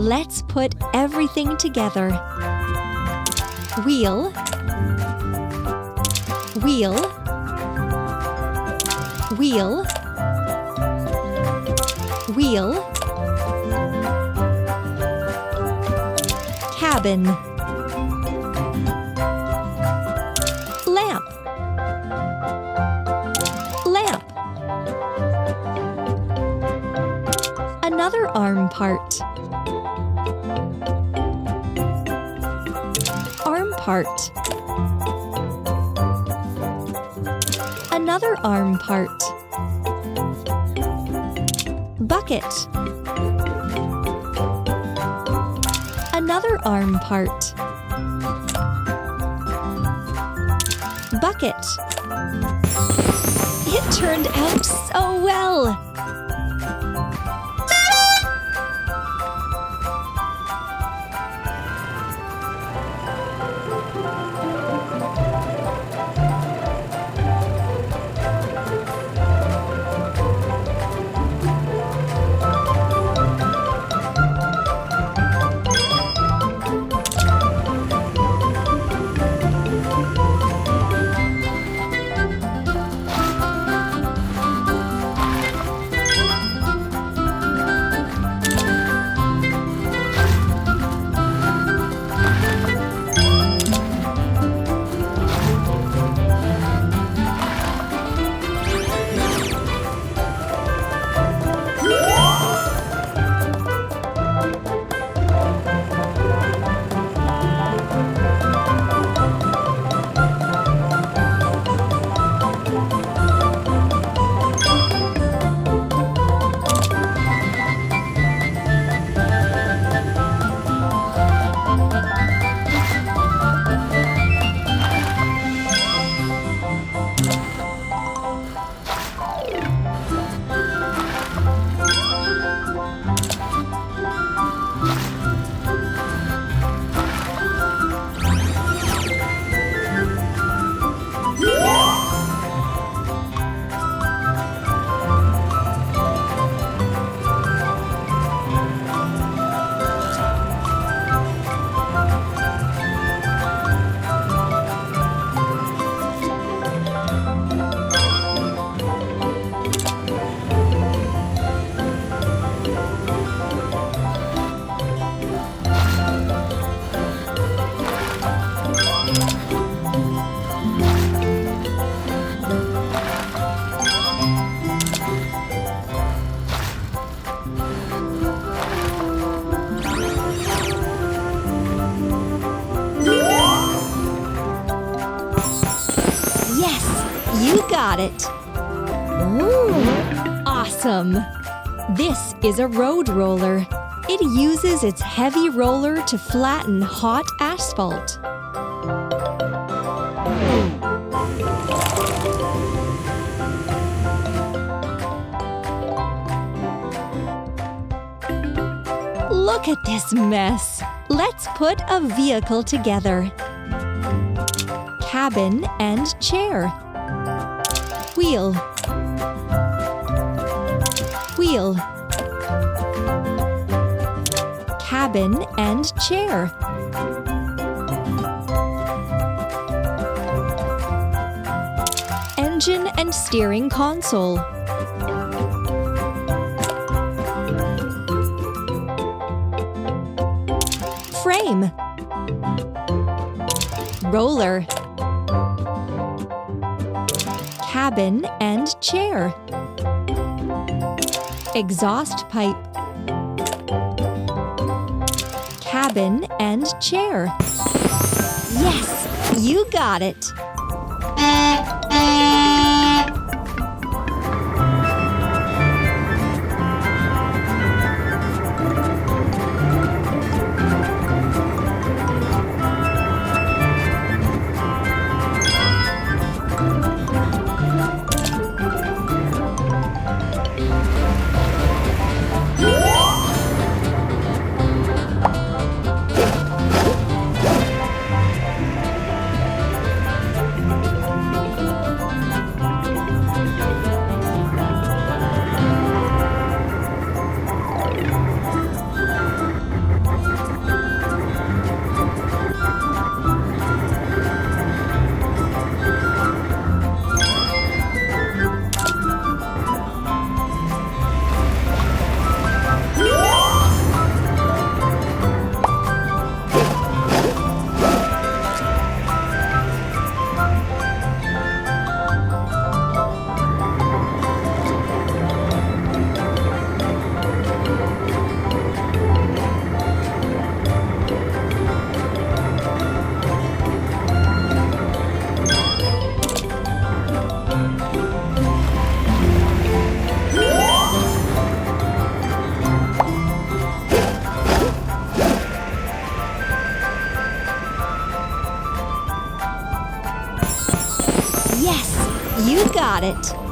Let's put everything together. Wheel, wheel, wheel, wheel, cabin, lamp, lamp, another arm part, arm part, another arm part, bucket, another arm part, bucket. It turned out so well! You got it! Ooh, awesome! This is a road roller. It uses its heavy roller to flatten hot asphalt. Look at this mess! Let's put a vehicle together. Cabin and chair. Wheel, wheel, cabin and chair, engine and steering console, frame, roller, cabin and chair, exhaust pipe, cabin and chair. Yes, you got it! Yes, you got it.